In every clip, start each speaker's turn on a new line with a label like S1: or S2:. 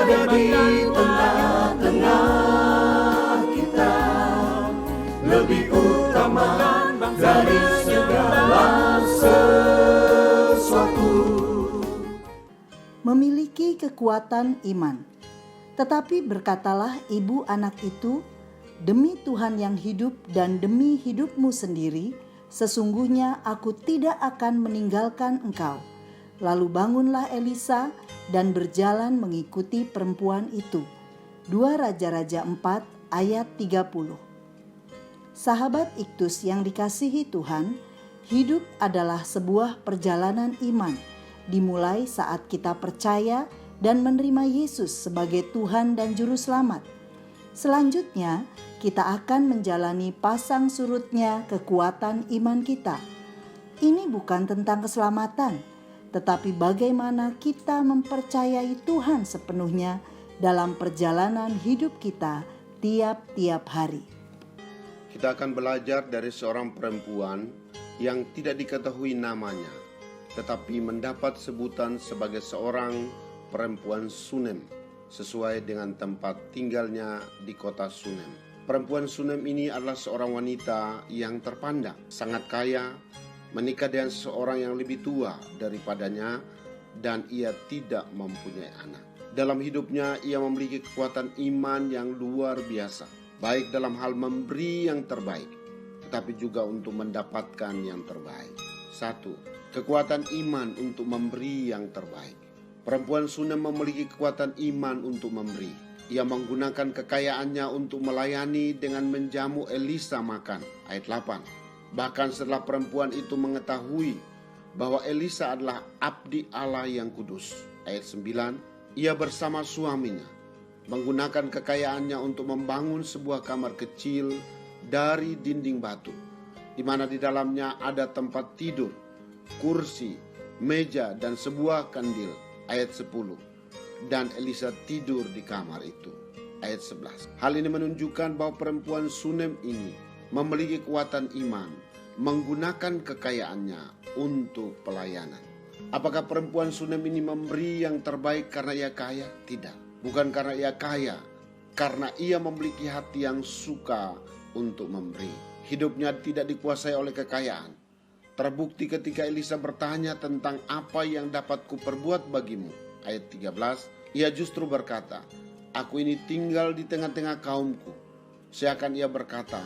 S1: ada di tengah-tengah kita, lebih utama dari segala sesuatu.
S2: Memiliki kekuatan iman. Tetapi berkatalah ibu anak itu, demi Tuhan yang hidup dan demi hidupmu sendiri, sesungguhnya aku tidak akan meninggalkan engkau. Lalu bangunlah Elisa dan berjalan mengikuti perempuan itu. 2 Raja-Raja 4 ayat 30. Sahabat Iktus yang dikasihi Tuhan, hidup adalah sebuah perjalanan iman, dimulai saat kita percaya dan menerima Yesus sebagai Tuhan dan Juru Selamat. Selanjutnya, kita akan menjalani pasang surutnya kekuatan iman kita. Ini bukan tentang keselamatan, tetapi bagaimana kita mempercayai Tuhan sepenuhnya dalam perjalanan hidup kita tiap-tiap hari.
S3: Kita akan belajar dari seorang perempuan yang tidak diketahui namanya, tetapi mendapat sebutan sebagai seorang perempuan Sunem, sesuai dengan tempat tinggalnya di kota Sunem. Perempuan Sunem ini adalah seorang wanita yang terpandang, sangat kaya, menikah dengan seorang yang lebih tua daripadanya, dan ia tidak mempunyai anak. Dalam hidupnya ia memiliki kekuatan iman yang luar biasa, baik dalam hal memberi yang terbaik, tetapi juga untuk mendapatkan yang terbaik. 1. Kekuatan iman untuk memberi yang terbaik. Perempuan Sunem memiliki kekuatan iman untuk memberi. Ia menggunakan kekayaannya untuk melayani dengan menjamu Elisa makan. Ayat 8. Bahkan setelah perempuan itu mengetahui bahwa Elisa adalah abdi Allah yang kudus. Ayat 9. Ia bersama suaminya menggunakan kekayaannya untuk membangun sebuah kamar kecil dari dinding batu, di mana di dalamnya ada tempat tidur, kursi, meja, dan sebuah kandil. Ayat 10. Dan Elisa tidur di kamar itu. Ayat 11. Hal ini menunjukkan bahwa perempuan Sunem ini memiliki kekuatan iman, menggunakan kekayaannya untuk pelayanan. Apakah perempuan Sunem ini memberi yang terbaik karena ia kaya? Tidak. Bukan karena ia kaya, karena ia memiliki hati yang suka untuk memberi. Hidupnya tidak dikuasai oleh kekayaan. Terbukti ketika Elisa bertanya tentang apa yang dapat kuperbuat bagimu. Ayat 13, ia justru berkata, aku ini tinggal di tengah-tengah kaumku. Seakan ia berkata,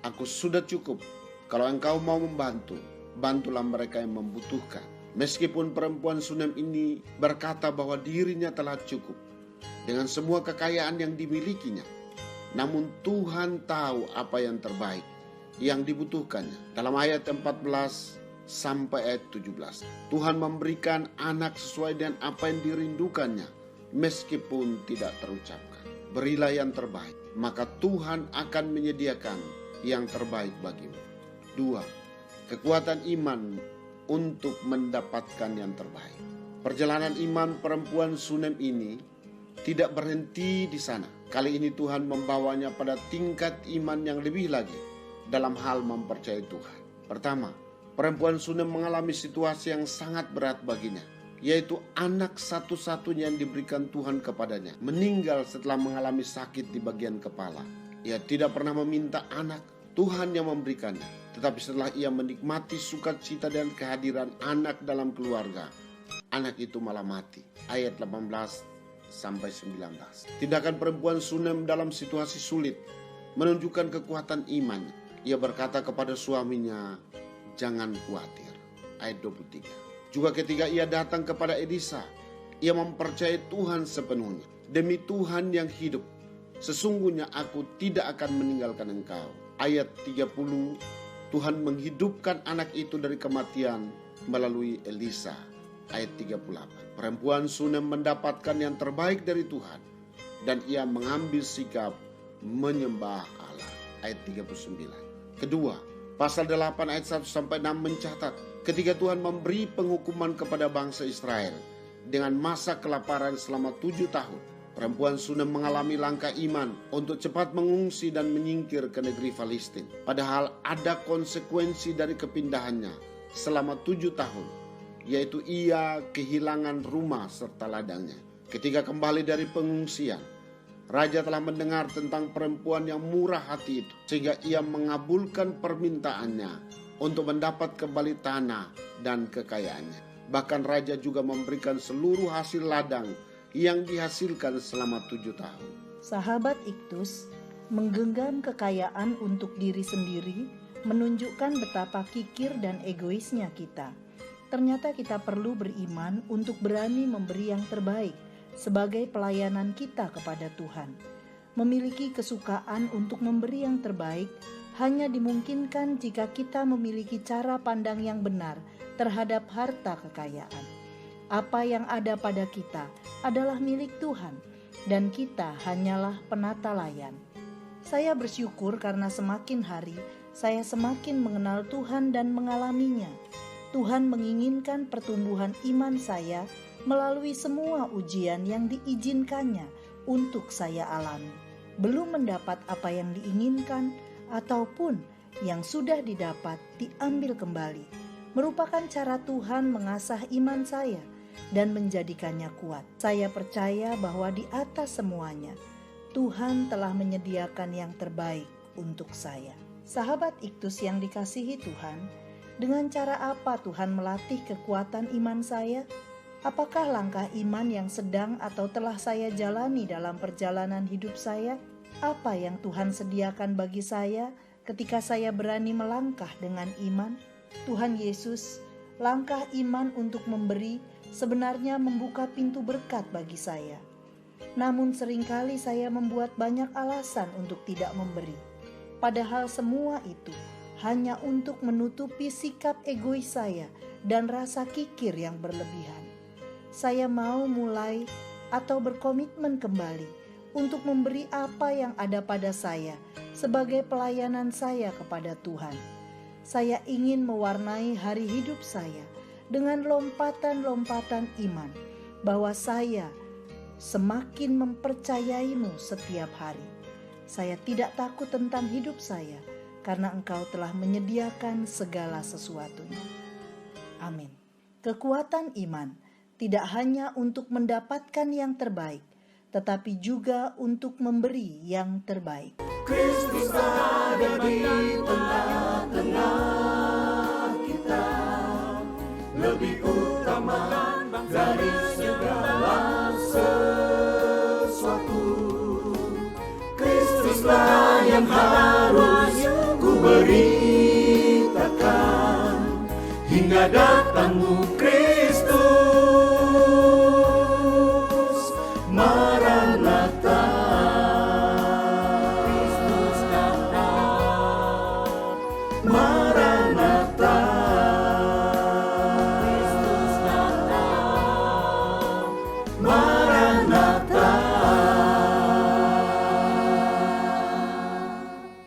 S3: aku sudah cukup. Kalau engkau mau membantu, bantulah mereka yang membutuhkan. Meskipun perempuan Sunem ini berkata bahwa dirinya telah cukup dengan semua kekayaan yang dimilikinya, namun Tuhan tahu apa yang terbaik yang dibutuhkannya. Dalam ayat 14 sampai ayat 17, Tuhan memberikan anak sesuai dengan apa yang dirindukannya, meskipun tidak terucapkan. Berilah yang terbaik, maka Tuhan akan menyediakan yang terbaik bagimu. 2. Kekuatan iman untuk mendapatkan yang terbaik. Perjalanan iman perempuan Sunem ini tidak berhenti di sana. Kali ini Tuhan membawanya pada tingkat iman yang lebih lagi dalam hal mempercayai Tuhan. Pertama, perempuan Sunem mengalami situasi yang sangat berat baginya, yaitu anak satu-satunya yang diberikan Tuhan kepadanya meninggal setelah mengalami sakit di bagian kepala. Ia tidak pernah meminta anak, Tuhan yang memberikannya. Tetapi setelah ia menikmati sukacita dan kehadiran anak dalam keluarga, anak itu malah mati. Ayat 18 sampai 19. Tindakan perempuan Sunem dalam situasi sulit menunjukkan kekuatan iman. Ia berkata kepada suaminya, jangan khawatir. Ayat 23. Juga ketika ia datang kepada Elisa, ia mempercayai Tuhan sepenuhnya. Demi Tuhan yang hidup, sesungguhnya aku tidak akan meninggalkan engkau. Ayat 30. Tuhan menghidupkan anak itu dari kematian melalui Elisa. Ayat 38. Perempuan Sunem mendapatkan yang terbaik dari Tuhan, dan ia mengambil sikap menyembah Allah. Ayat 39. Kedua, pasal 8 ayat 1 sampai 6 mencatat ketika Tuhan memberi penghukuman kepada bangsa Israel dengan masa kelaparan selama 7 tahun. Perempuan Sunem mengalami langkah iman untuk cepat mengungsi dan menyingkir ke negeri Palestina. Padahal ada konsekuensi dari kepindahannya selama 7 tahun, yaitu ia kehilangan rumah serta ladangnya. Ketika kembali dari pengungsian, raja telah mendengar tentang perempuan yang murah hati itu, sehingga ia mengabulkan permintaannya untuk mendapat kembali tanah dan kekayaannya. Bahkan raja juga memberikan seluruh hasil ladang yang dihasilkan selama 7 tahun.
S2: Sahabat Iktus menggenggam kekayaan untuk diri sendiri, menunjukkan betapa kikir dan egoisnya kita. Ternyata kita perlu beriman untuk berani memberi yang terbaik sebagai pelayanan kita kepada Tuhan. Memiliki kesukaan untuk memberi yang terbaik hanya dimungkinkan jika kita memiliki cara pandang yang benar terhadap harta kekayaan. Apa yang ada pada kita adalah milik Tuhan, dan kita hanyalah penata layan. Saya bersyukur karena semakin hari saya semakin mengenal Tuhan dan mengalaminya. Tuhan menginginkan pertumbuhan iman saya melalui semua ujian yang diizinkannya untuk saya alami. Belum mendapat apa yang diinginkan ataupun yang sudah didapat diambil kembali, merupakan cara Tuhan mengasah iman saya dan menjadikannya kuat. Saya percaya bahwa di atas semuanya, Tuhan telah menyediakan yang terbaik untuk saya. Sahabat Iktus yang dikasihi Tuhan, dengan cara apa Tuhan melatih kekuatan iman saya? Apakah langkah iman yang sedang atau telah saya jalani dalam perjalanan hidup saya? Apa yang Tuhan sediakan bagi saya ketika saya berani melangkah dengan iman? Tuhan Yesus, langkah iman untuk memberi sebenarnya membuka pintu berkat bagi saya. Namun seringkali saya membuat banyak alasan untuk tidak memberi. Padahal semua itu hanya untuk menutupi sikap egois saya dan rasa kikir yang berlebihan. Saya mau mulai atau berkomitmen kembali untuk memberi apa yang ada pada saya sebagai pelayanan saya kepada Tuhan. Saya ingin mewarnai hari hidup saya dengan lompatan-lompatan iman, bahwa saya semakin mempercayaimu setiap hari. Saya tidak takut tentang hidup saya, karena Engkau telah menyediakan segala sesuatunya. Amin. Kekuatan iman tidak hanya untuk mendapatkan yang terbaik, tetapi juga untuk memberi yang terbaik.
S1: Kristus ada di tengah-tengah kita, lebih utama dari segala sesuatu. Kristuslah yang harus ku beritakan hingga datang